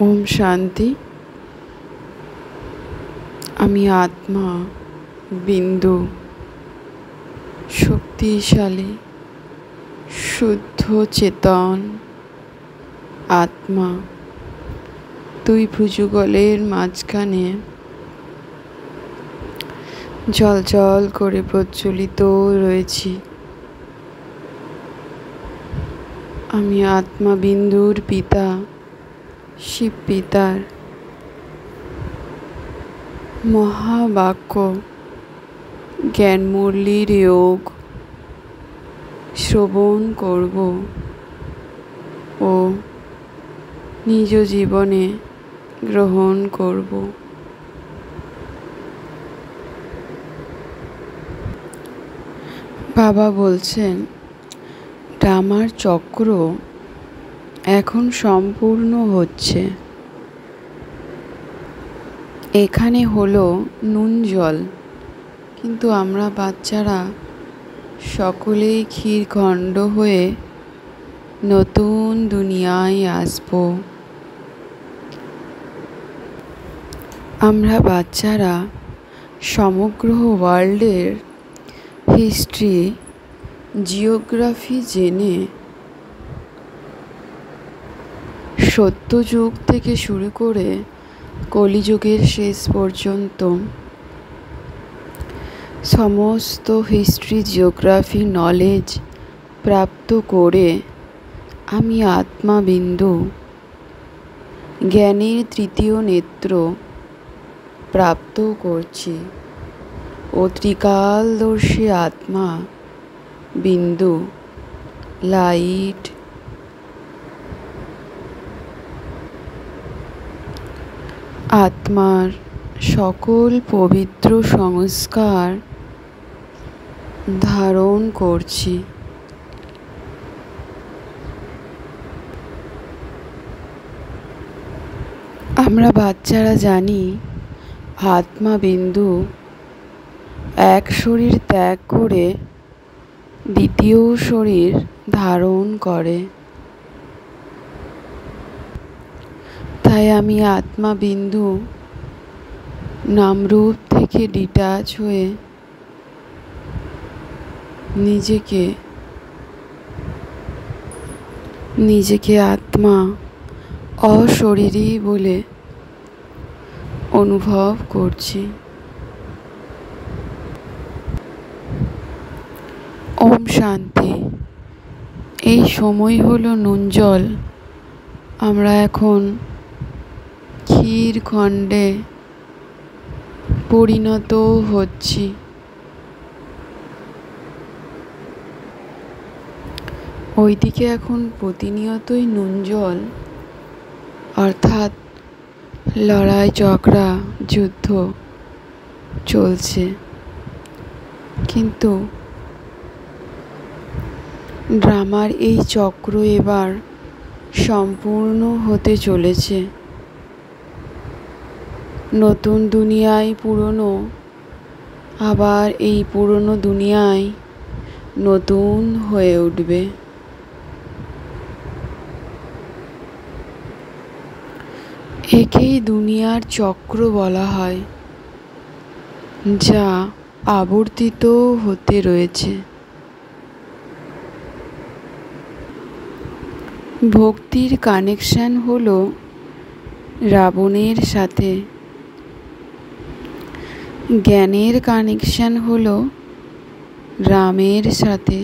ওম শান্তি। আমি আত্মা বিন্দু, শক্তিশালী শুদ্ধ চেতন আত্মা দুই ভুজুগলের মাঝখানে জ্বলজ্বল করে প্রজ্বলিত রয়েছি। আমি আত্মা বিন্দুর পিতা শিব পিতার মহাবাক্য জ্ঞান মুরলির যোগ শ্রবণ করব ও নিজ জীবনে গ্রহণ করব। বাবা বলছেন, ড্রামার চক্র এখন সম্পূর্ণ হচ্ছে। এখানে হলো নুন জল, কিন্তু আমরা বাচ্চারা সকলেই ক্ষীরখণ্ড হয়ে নতুন দুনিয়ায় আসব। আমরা বাচ্চারা সমগ্র ওয়ার্ল্ডের হিস্ট্রি জিওগ্রাফি জেনে সত্যযুগ থেকে শুরু করে কলিযুগের শেষ পর্যন্ত সমস্ত হিস্ট্রি জিওগ্রাফি নলেজ প্রাপ্ত করে আমি আত্মা বিন্দু জ্ঞানের তৃতীয় নেত্র প্রাপ্ত করছি ও ত্রিকালদর্শী আত্মা বিন্দু লাইট আত্মার সকল পবিত্র সংস্কার ধারণ করছি। আমরা বাচ্চারা জানি আত্মা বিন্দু এক শরীর ত্যাগ করে দ্বিতীয় শরীর ধারণ করে। তাই আমি আত্মা বিন্দু নামরূপ থেকে ডিটাচ হয়ে নিজেকে আত্মা অশরীরী বলে অনুভব করছি। ওম শান্তি। এই সময় হলো নুন জল। আমরা এখন ক্ষীরখণ্ডে পরিণত হচ্ছি। ওইদিকে এখন প্রতিনিয়তই নুন জল অর্থাৎ লড়াই ঝগড়া যুদ্ধ চলছে, কিন্তু ড্রামার এই চক্র এবার সম্পূর্ণ হতে চলেছে। নতুন দুনিয়ায় পুরনো, আবার এই পুরনো দুনিয়ায় নতুন হয়ে উঠবে। একেই দুনিয়ার চক্র বলা হয়, যা আবর্তিত হতে রয়েছে। ভক্তির কানেকশন হলো রাবণের সাথে, জ্ঞানের কানেকশন হলো রামের সাথে।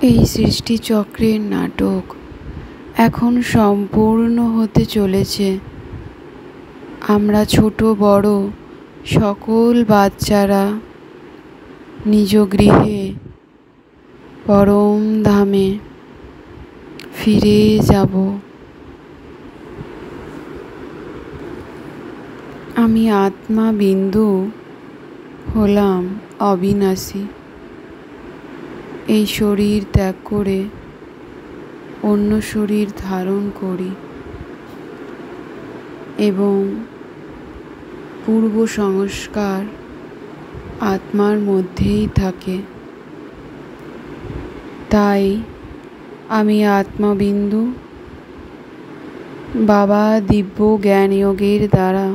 এই সৃষ্টিচক্রের নাটক এখন সম্পূর্ণ হতে চলেছে। আমরা ছোট বড় সকল বাচ্চারা নিজ গৃহে পরম ধামে ফিরে যাব। আমি আত্মা বিন্দু হলাম অবিনাশী। এই শরীর ত্যাগ করে অন্য শরীর ধারণ করি এবং পূর্ব সংস্কার আত্মার মধ্যেই থাকে। তাই আমি আত্মাবিন্দু বাবা দিব্য জ্ঞানযোগের দ্বারা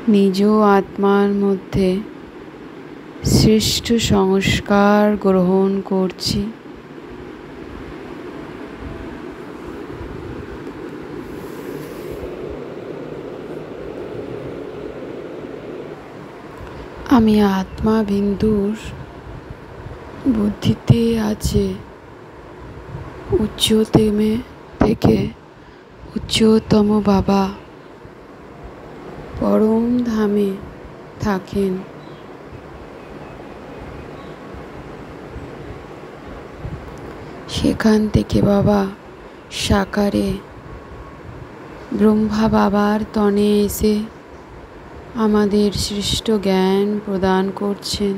নিজ আত্মার মধ্যে শ্রেষ্ঠ সংস্কার গ্রহণ করছি। আমি আত্মা বিন্দুর বুদ্ধিতে আছে উচ্চতম থেকে উচ্চতম বাবা পরম ধামে থাকেন। সেখান থেকে বাবা সাকারে ব্রহ্মা বাবার তনে এসে আমাদের সৃষ্ট জ্ঞান প্রদান করছেন।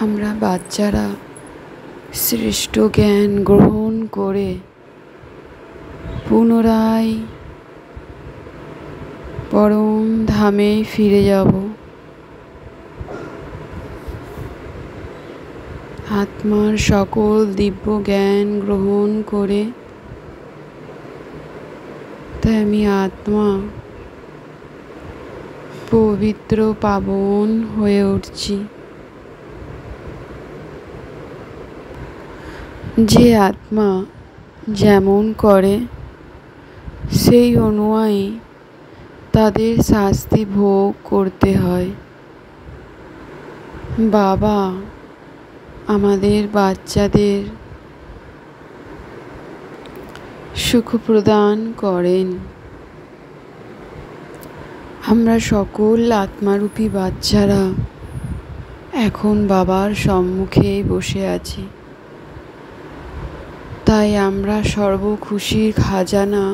আমরা বাচ্চারা শ্রেষ্ঠ জ্ঞান গ্রহণ করে পুনরায় পরম ধামে ফিরে যাব। আত্মার সকল দিব্য জ্ঞান গ্রহণ করে তাই আমি আত্মা পবিত্র পাবন হয়ে উঠছি। যে আত্মা যেমন করে সেই অনুযায়ী তাদের শাস্তি ভোগ করতে হয়। বাবা আমাদের বাচ্চাদের সুখ প্রদান করেন। আমরা সকল আত্মারূপী বাচ্চারা এখন বাবার সম্মুখেই বসে আছি। তাই আমরা সর্বখুশির খাজানা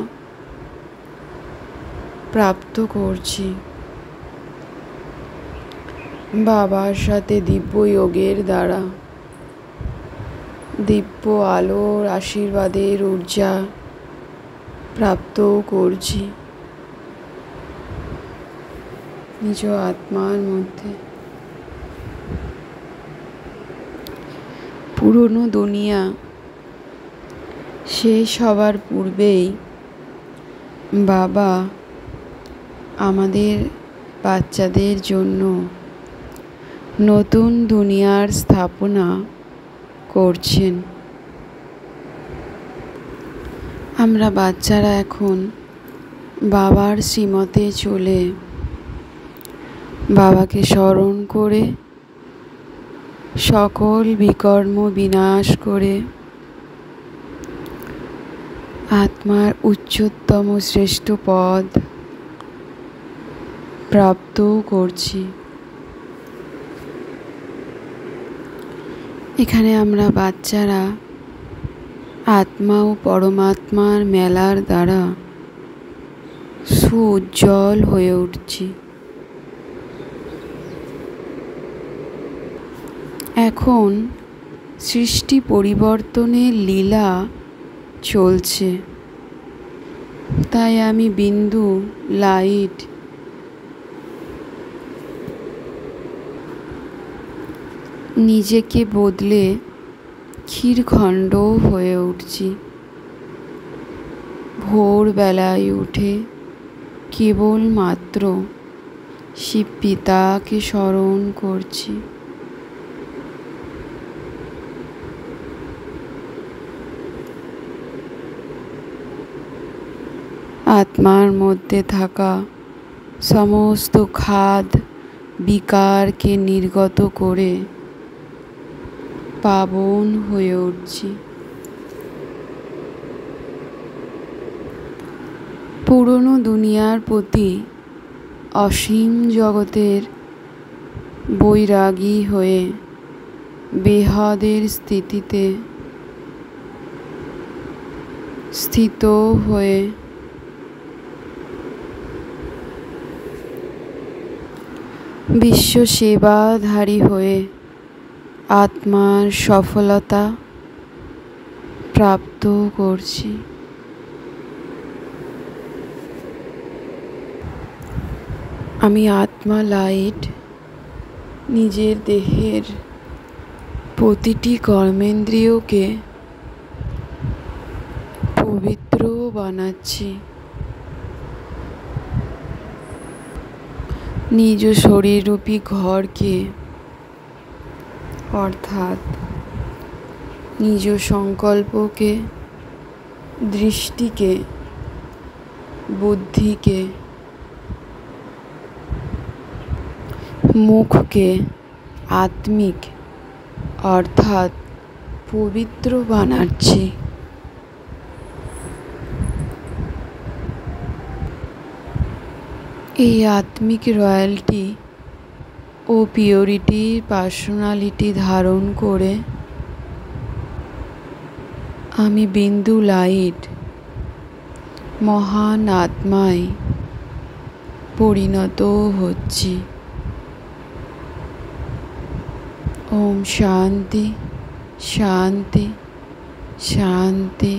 প্রাপ্ত করছি। বাবার সাথে দিব্য যোগের দ্বারা দিব্য আলোর আশীর্বাদের ঊর্জা প্রাপ্ত করছি নিজ আত্মার মধ্যে। পুরনো দুনিয়া শেষ হবার পূর্বেই বাবা আমাদের বাচ্চাদের জন্য নতুন দুনিয়ার স্থাপনা করছেন। আমরা বাচ্চারা এখন বাবার শ্রীমতে চলে বাবাকে স্মরণ করে সকল বিকর্ম বিনাশ করে আত্মার উচ্চতম শ্রেষ্ঠ পদ প্রাপ্ত করছি। এখানে আমরা বাচ্চারা আত্মা ও পরমাত্মার মেলার দ্বারা সুউজ্জ্বল হয়ে উঠছি। এখন সৃষ্টি পরিবর্তনের লীলা চলছে। তাই আমি বিন্দু লাইট নিজেকে বদলে ক্ষীরখণ্ড হয়ে উঠছি। ভোরবেলায় উঠে কেবলমাত্র শিব পিতাকে স্মরণ করছি। আত্মার মধ্যে থাকা সমস্ত খাদ বিকারকে নির্গত করে পাবন হয়ে উঠছি। পুরনো দুনিয়ার প্রতি অসীম জগতের বৈরাগী হয়ে বেহদের স্থিতিতে স্থিত হয়ে বিশ্ব সেবাধারী হয়ে আত্মার সফলতা প্রাপ্ত করছি। আমি আত্মা লাইট নিজের দেহের প্রতিটি কর্মেন্দ্রিয়কে পবিত্র বানাচ্ছি। নিজ শরীররূপী ঘরকে অর্থাৎ নিজ সংকল্পকে, দৃষ্টিকে, বুদ্ধিকে, মুখকে আত্মিক অর্থাৎ পবিত্র বানাচ্ছি। এই আত্মিক রয়্যালটি ও পিওরিটির পার্সোনালিটি ধারণ করে আমি বিন্দু লাইট মহান আত্মায় পরিণত হচ্ছি। ওম শান্তি শান্তি শান্তি।